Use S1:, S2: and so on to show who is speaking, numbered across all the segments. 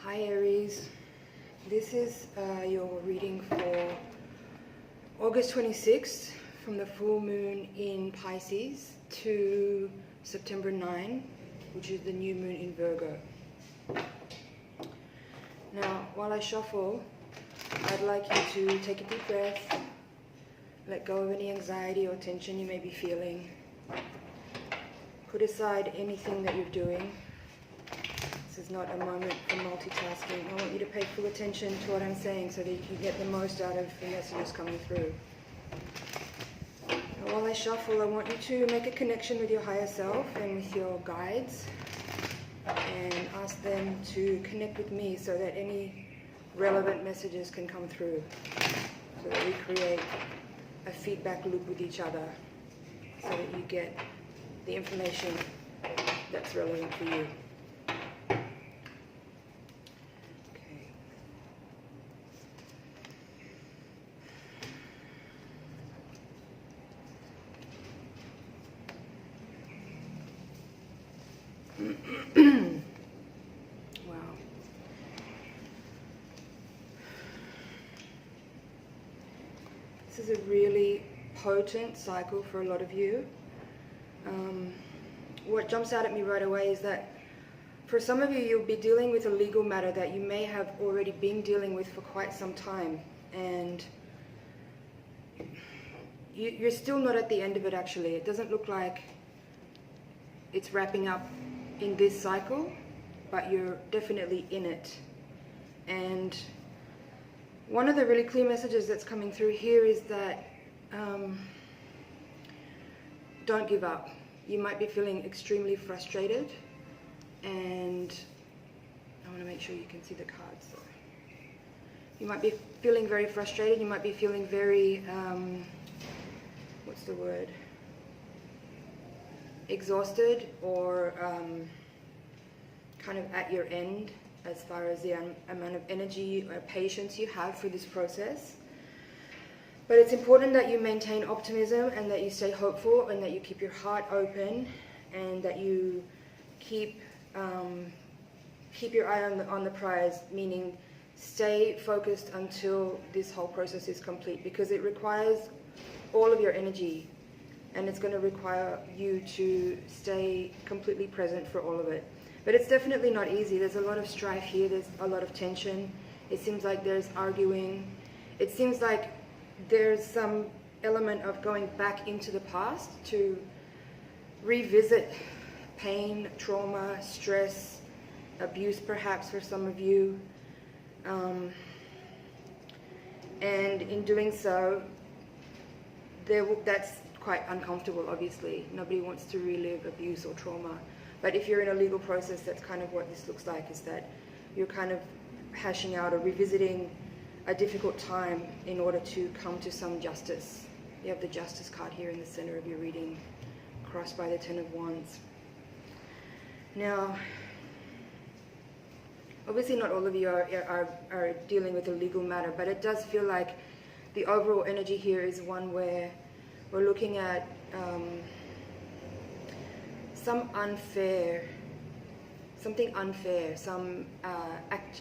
S1: Hi Aries, this is your reading for August 26th from the full moon in Pisces to September 9, which is the new moon in Virgo. Now, while I shuffle, I'd like you to take a deep breath, let go of any anxiety or tension you may be feeling, put aside anything that you're doing. This is not a moment for multitasking. I want you to pay full attention to what I'm saying so that you can get the most out of the messages coming through. Now, while I shuffle, I want you to make a connection with your higher self and with your guides and ask them to connect with me so that any relevant messages can come through, so that we create a feedback loop with each other so that you get the information that's relevant for you. Wow. This is a really potent cycle for a lot of you. What jumps out at me right away is that for some of you, you'll be dealing with a legal matter that you may have already been dealing with for quite some time, and you're still not at the end of it actually. It doesn't look like it's wrapping up in this cycle, but you're definitely in it. And one of the really clear messages that's coming through here is that don't give up. You might be feeling extremely frustrated, and I want to make sure you can see the cards. So you might be feeling very frustrated, you might be feeling very, what's the word? Exhausted, or kind of at your end as far as the amount of energy or patience you have for this process. But it's important that you maintain optimism and that you stay hopeful and that you keep your heart open and that you keep your eye on the prize, meaning stay focused until this whole process is complete, because it requires all of your energy. And it's going to require you to stay completely present for all of it. But it's definitely not easy. There's a lot of strife here. There's a lot of tension. It seems like there's arguing. It seems like there's some element of going back into the past to revisit pain, trauma, stress, abuse perhaps for some of you. And in doing so, that's quite uncomfortable, obviously. Nobody wants to relive abuse or trauma. But if you're in a legal process, that's kind of what this looks like, is that you're kind of hashing out or revisiting a difficult time in order to come to some justice. You have the Justice card here in the center of your reading, crossed by the Ten of Wands. Now, obviously not all of you are dealing with a legal matter, but it does feel like the overall energy here is one where we're looking at something unfair, some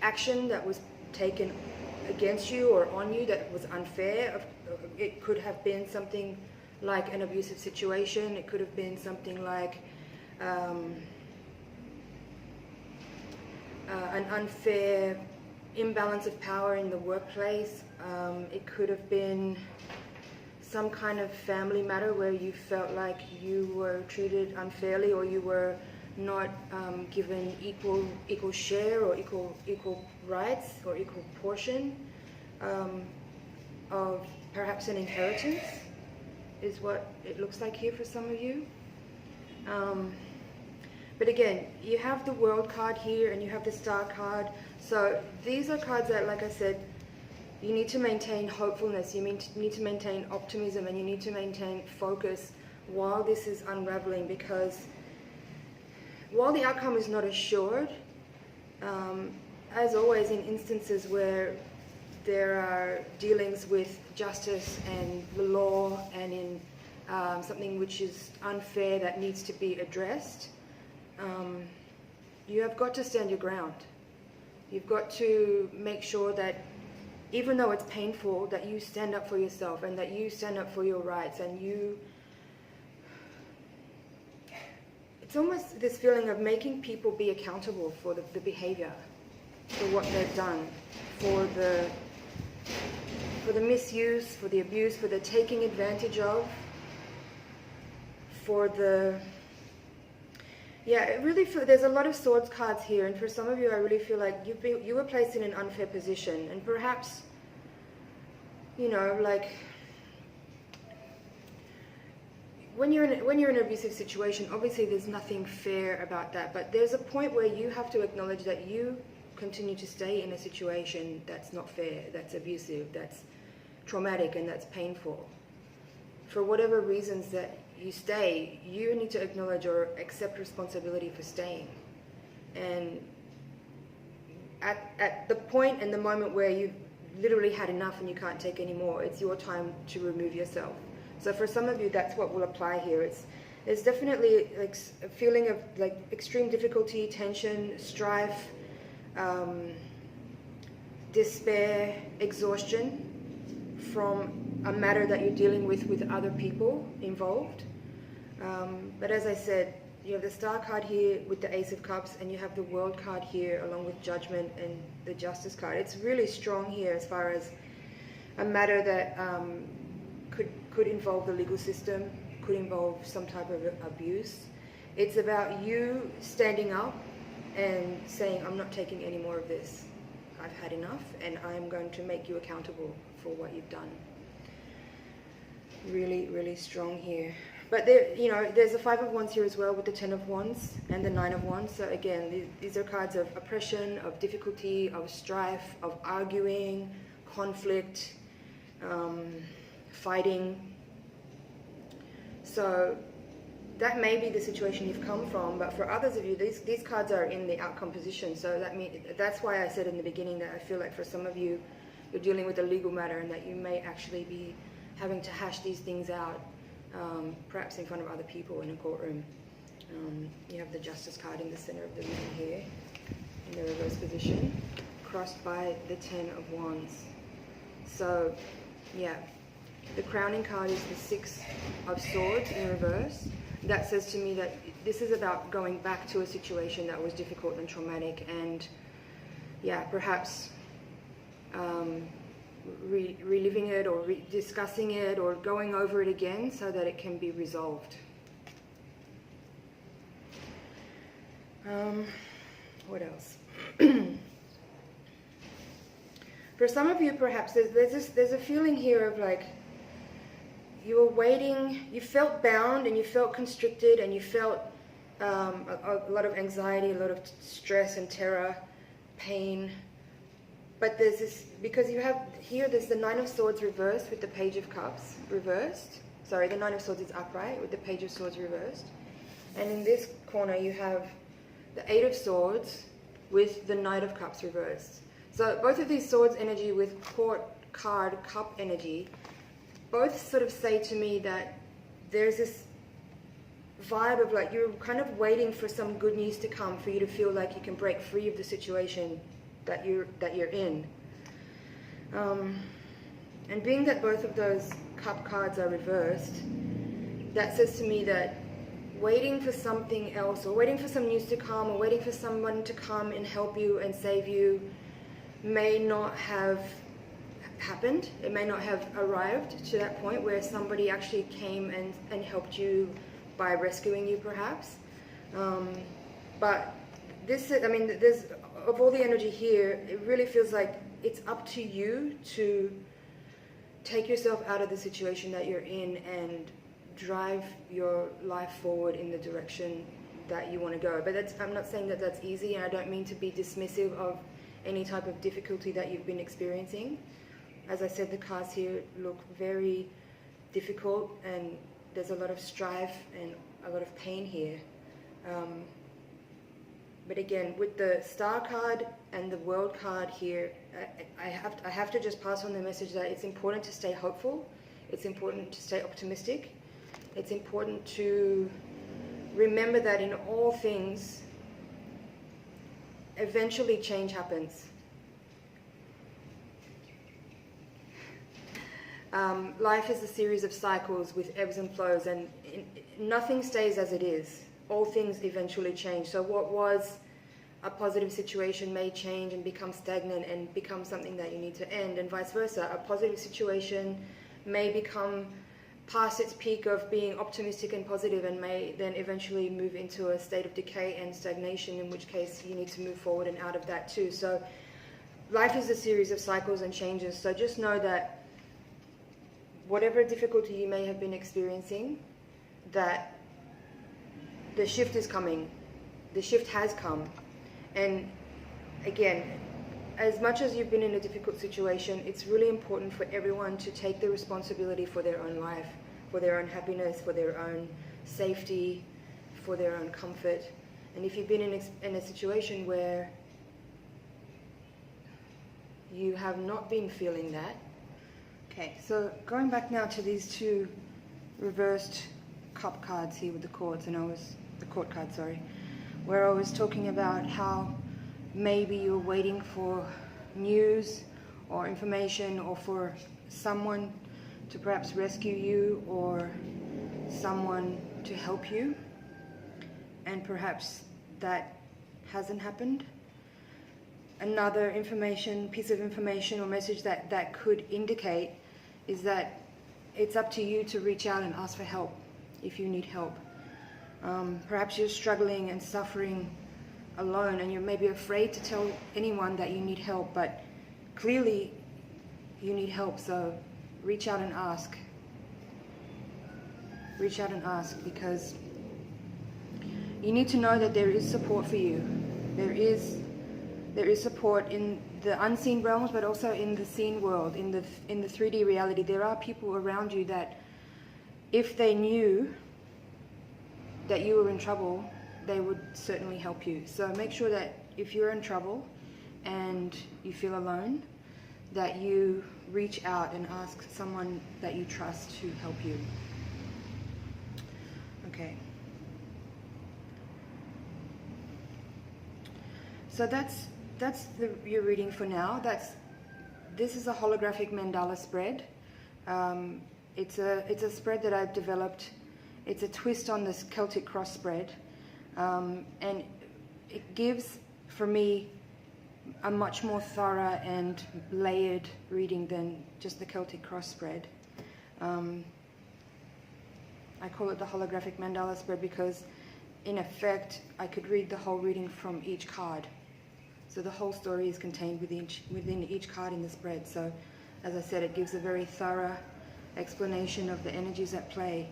S1: action that was taken against you or on you that was unfair. It could have been something like an abusive situation. It could have been something like an unfair imbalance of power in the workplace. It could have been some kind of family matter where you felt like you were treated unfairly, or you were not given equal share or equal rights or equal portion of perhaps an inheritance, is what it looks like here for some of you. But again, you have the World card here and you have the Star card. So these are cards that, like I said, you need to maintain hopefulness, you need to maintain optimism, and you need to maintain focus while this is unraveling, because while the outcome is not assured, as always in instances where there are dealings with justice and the law and in something which is unfair that needs to be addressed, you have got to stand your ground. You've got to make sure that even though it's painful, that you stand up for yourself and that you stand up for your rights, and it's almost this feeling of making people be accountable for the behavior, for what they've done, for the misuse, for the abuse, for the taking advantage of, for the... Yeah, it really there's a lot of swords cards here, and for some of you, I really feel like you were placed in an unfair position, and perhaps, you know, like when you're in an abusive situation, obviously there's nothing fair about that, but there's a point where you have to acknowledge that you continue to stay in a situation that's not fair, that's abusive, that's traumatic, and that's painful. For whatever reasons that you stay, you need to acknowledge or accept responsibility for staying. And at the point and the moment where you've literally had enough and you can't take any more, it's your time to remove yourself. So for some of you, that's what will apply here. It's definitely like a feeling of like extreme difficulty, tension, strife, despair, exhaustion from a matter that you're dealing with other people involved. But as I said, you have the Star card here with the Ace of Cups, and you have the World card here along with Judgment and the Justice card. It's really strong here as far as a matter that could involve the legal system, could involve some type of abuse. It's about you standing up and saying, I'm not taking any more of this. I've had enough, and I'm going to make you accountable for what you've done. Really, really strong here. But there, you know, there's the Five of Wands here as well with the Ten of Wands and the Nine of Wands. So again, these are cards of oppression, of difficulty, of strife, of arguing, conflict, fighting. So that may be the situation you've come from, but for others of you, these cards are in the outcome position. So that's why I said in the beginning that I feel like for some of you, you're dealing with a legal matter, and that you may actually be having to hash these things out, perhaps in front of other people in a courtroom. You have the Justice card in the center of the reading here, in the reverse position, crossed by the Ten of Wands. So, yeah, the crowning card is the Six of Swords in reverse. That says to me that this is about going back to a situation that was difficult and traumatic, and yeah, perhaps reliving it or discussing it or going over it again so that it can be resolved. What else? For some of you, perhaps there's a feeling here of like you were waiting, you felt bound and you felt constricted, and you felt a lot of anxiety, a lot of stress and terror, pain. But there's this, because you have here, there's the Nine of Swords reversed with the Page of Cups reversed. Sorry, the Nine of Swords is upright with the Page of Swords reversed. And in this corner you have the Eight of Swords with the Knight of Cups reversed. So both of these swords energy with Court card cup energy, both sort of say to me that there's this vibe of like you're kind of waiting for some good news to come for you to feel like you can break free of the situation that you're in. And being that both of those cup cards are reversed, that says to me that waiting for something else, or waiting for some news to come, or waiting for someone to come and help you and save you may not have happened. It may not have arrived to that point where somebody actually came and helped you by rescuing you, perhaps. But this, I mean, there's, of all the energy here, it really feels like it's up to you to take yourself out of the situation that you're in and drive your life forward in the direction that you want to go. But I'm not saying that that's easy, and I don't mean to be dismissive of any type of difficulty that you've been experiencing. As I said, the cards here look very difficult, and there's a lot of strife and a lot of pain here. But again, with the Star card and the World card here, I have to just pass on the message that it's important to stay hopeful. It's important to stay optimistic. It's important to remember that in all things, eventually change happens. Life is a series of cycles with ebbs and flows, and nothing stays as it is. All things eventually change. So what was a positive situation may change and become stagnant and become something that you need to end, and vice versa. A positive situation may become past its peak of being optimistic and positive and may then eventually move into a state of decay and stagnation, in which case you need to move forward and out of that too. So life is a series of cycles and changes. So just know that whatever difficulty you may have been experiencing, that the shift is coming. The shift has come. And again, as much as you've been in a difficult situation, it's really important for everyone to take the responsibility for their own life, for their own happiness, for their own safety, for their own comfort. And if you've been in a situation where you have not been feeling that, okay, so going back now to these two reversed cup cards here with the courts, and the court card, sorry, where I was talking about how maybe you're waiting for news or information, or for someone to perhaps rescue you, or someone to help you, and perhaps that hasn't happened. Another piece of information or message that could indicate is that it's up to you to reach out and ask for help if you need help. Perhaps you're struggling and suffering alone, and you're maybe afraid to tell anyone that you need help, but clearly you need help, so reach out and ask. Reach out and ask, because you need to know that there is support for you. There is support in the unseen realms, but also in the seen world, in the 3D reality. There are people around you that, if they knew that you were in trouble, they would certainly help you. So make sure that if you're in trouble and you feel alone, that you reach out and ask someone that you trust to help you. Okay. So that's your reading for now. This is a holographic mandala spread. It's a spread that I've developed. It's a twist on this Celtic cross spread, and it gives, for me, a much more thorough and layered reading than just the Celtic cross spread. I call it the holographic mandala spread because, in effect, I could read the whole reading from each card. So the whole story is contained within each card in the spread. So, as I said, it gives a very thorough explanation of the energies at play.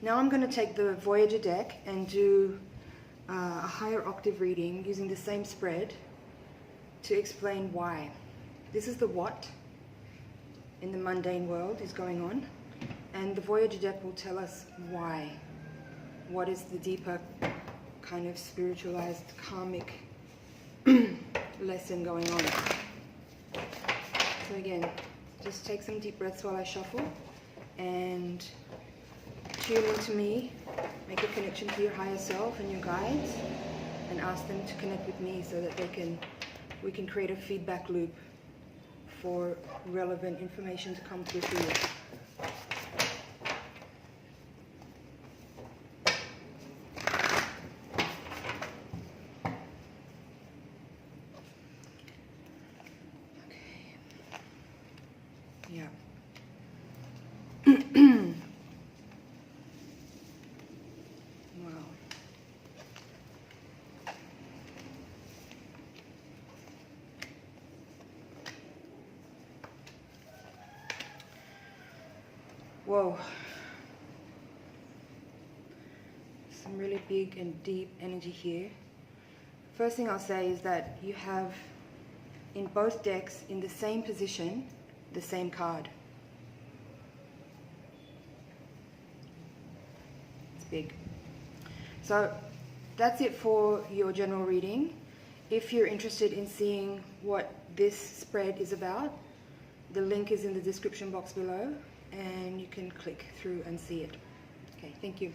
S1: Now I'm going to take the Voyager deck and do a higher octave reading using the same spread to explain why. This is the what in the mundane world is going on, and the Voyager deck will tell us why. What is the deeper kind of spiritualized karmic lesson going on? So again, just take some deep breaths while I shuffle and tune into me, make a connection to your higher self and your guides, and ask them to connect with me so that we can create a feedback loop for relevant information to come through for you. Yeah. Wow. Whoa. Some really big and deep energy here. First thing I'll say is that you have, in both decks, in the same position, the same card. It's big. So that's it for your general reading. If you're interested in seeing what this spread is about, the link is in the description box below, and you can click through and see it. Okay, thank you.